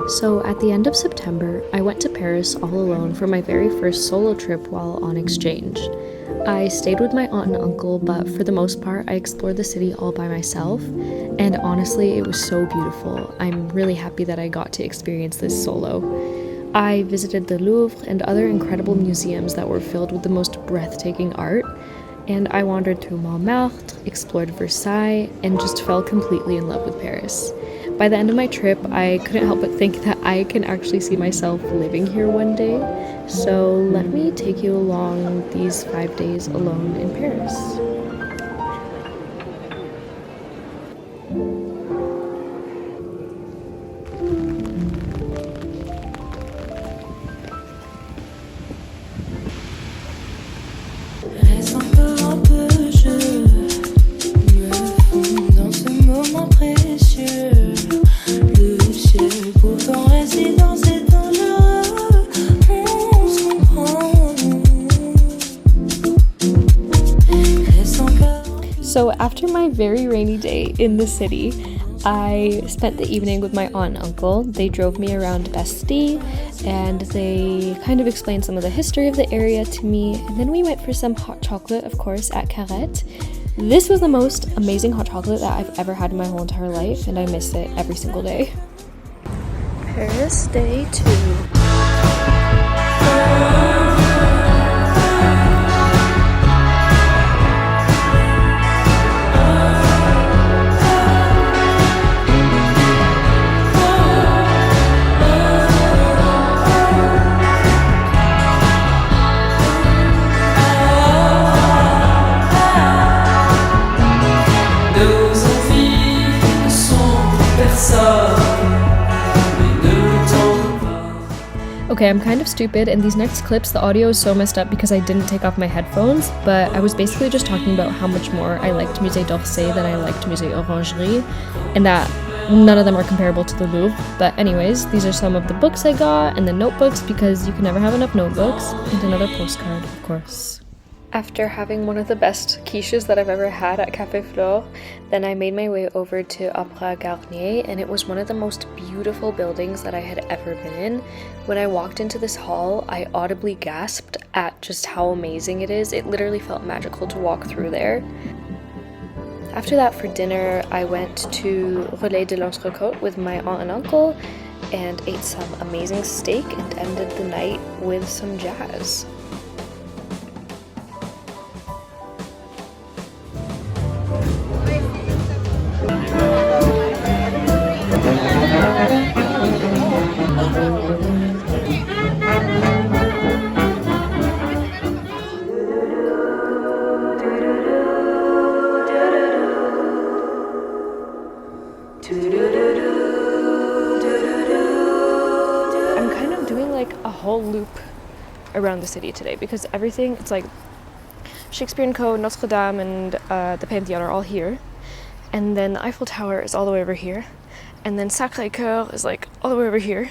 So at the end of September, I went to Paris all alone for my very first solo trip while on exchange. I stayed with my aunt and uncle, but for the most part, I explored the city all by myself, and honestly, it was so beautiful. I'm really happy that I got to experience this solo. I visited the Louvre and other incredible museums that were filled with the most breathtaking art, and I wandered through Montmartre, explored Versailles, and just fell completely in love with Paris. By the end of my trip, I couldn't help but think that I can actually see myself living here one day. So let me take you along these 5 days alone in Paris. So after my very rainy day in the city, I spent the evening with my aunt and uncle. They drove me around Bastille and they kind of explained some of the history of the area to me. And then we went for some hot chocolate, of course, at Carrette. This was the most amazing hot chocolate that I've ever had in my whole entire life, and I miss it every single day. Paris Day 2. Okay, I'm kind of stupid, and these next clips, the audio is so messed up because I didn't take off my headphones, but I was basically just talking about how much more I liked Musée d'Orsay than I liked Musée Orangerie, and that none of them are comparable to the Louvre. But anyways, these are some of the books I got, and the notebooks, because you can never have enough notebooks, and another postcard, of course. After having one of the best quiches that I've ever had at Café Flore, then I made my way over to Opera Garnier, and it was one of the most beautiful buildings that I had ever been in. When I walked into this hall, I audibly gasped at just how amazing it is. It literally felt magical to walk through there. After that, for dinner, I went to Relais de l'Entrecôte with my aunt and uncle and ate some amazing steak and ended the night with some jazz. I'm kind of doing like a whole loop around the city today because everything, it's like Shakespeare & Co, Notre Dame, and the Pantheon are all here, and then the Eiffel Tower is all the way over here, and then Sacré-Cœur is like all the way over here.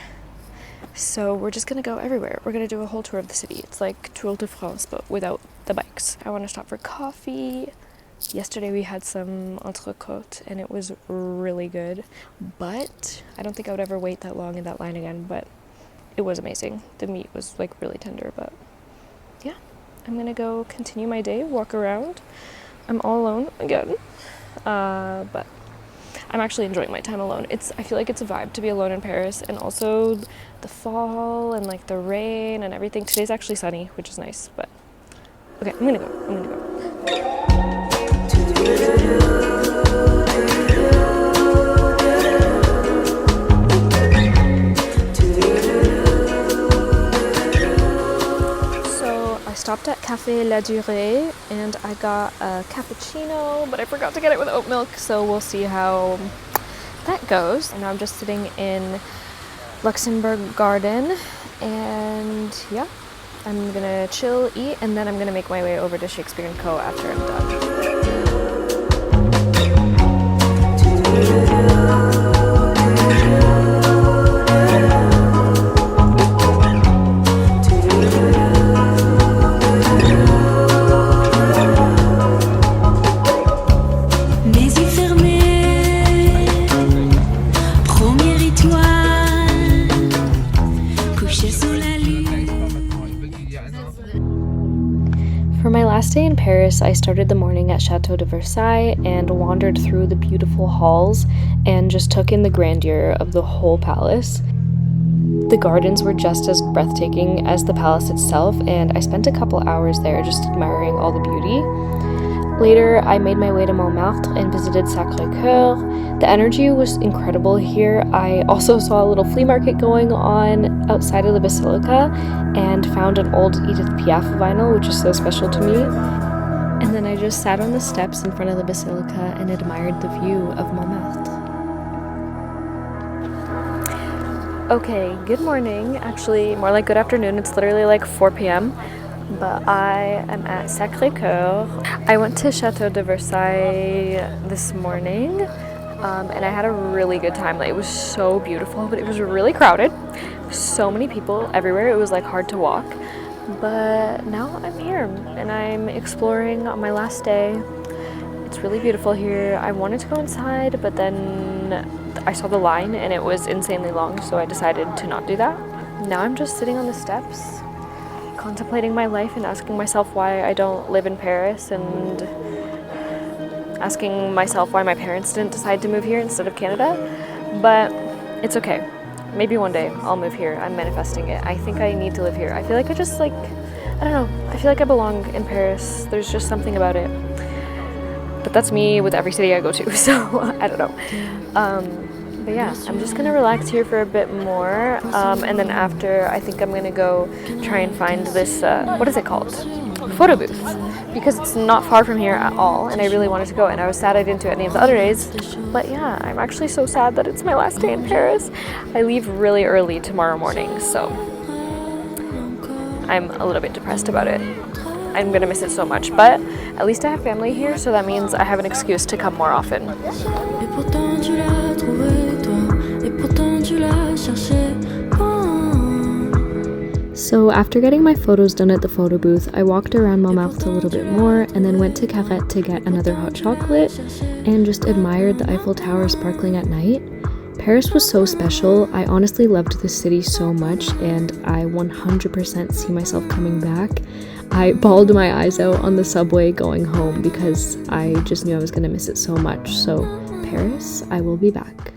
So we're just gonna go everywhere. We're gonna do a whole tour of the city. It's like Tour de France, but without the bikes. I want to stop for coffee. Yesterday we had some entrecôte and it was really good, but I don't think I would ever wait that long in that line again, but it was amazing. The meat was like really tender, but yeah, I'm gonna go continue my day, walk around. I'm all alone again, but I'm actually enjoying my time alone. I feel like it's a vibe to be alone in Paris, and also the fall and like the rain and everything. Today's actually sunny, which is nice, but okay, I'm gonna go. So I stopped at Café La Durée and I got a cappuccino, but I forgot to get it with oat milk, so we'll see how that goes. And now I'm just sitting in Luxembourg Garden, and yeah, I'm gonna chill, eat, and then I'm gonna make my way over to Shakespeare & Co after I'm done. Les yeux fermés, première étoile last day in Paris, I started the morning at Château de Versailles and wandered through the beautiful halls and just took in the grandeur of the whole palace. The gardens were just as breathtaking as the palace itself, and I spent a couple hours there just admiring all the beauty. Later, I made my way to Montmartre and visited Sacré-Cœur. The energy was incredible here. I also saw a little flea market going on outside of the basilica and found an old Edith Piaf vinyl, which is so special to me. And then I just sat on the steps in front of the basilica and admired the view of Montmartre. Okay, good morning. Actually, more like good afternoon. It's literally like 4 p.m. But I am at Sacré-Cœur. I went to Château de Versailles this morning, and I had a really good time. Like, it was so beautiful, but it was really crowded. So many people everywhere. It was like hard to walk. But now I'm here, and I'm exploring on my last day. It's really beautiful here. I wanted to go inside, but then I saw the line, and it was insanely long, so I decided to not do that. Now I'm just sitting on the steps, contemplating my life and asking myself why I don't live in Paris, and asking myself why my parents didn't decide to move here instead of Canada. But it's okay. Maybe one day I'll move here. I'm manifesting it. I think I need to live here. I feel like I just I don't know. I feel like I belong in Paris. There's just something about it. But that's me with every city I go to, so I don't know. But yeah, I'm just gonna relax here for a bit more, and then after, I think I'm gonna go try and find this, what is it called? Photo booth, because it's not far from here at all, and I really wanted to go, and I was sad I didn't do it any of the other days. But yeah, I'm actually so sad that it's my last day in Paris. I leave really early tomorrow morning, so I'm a little bit depressed about it. I'm gonna miss it so much, but at least I have family here, so that means I have an excuse to come more often. So after getting my photos done at the photo booth, I walked around Montmartre a little bit more and then went to Carrette to get another hot chocolate and just admired the Eiffel Tower sparkling at night. Paris was so special. I honestly loved the city so much, and I 100% see myself coming back. I bawled my eyes out on the subway going home because I just knew I was going to miss it so much. So Paris, I will be back.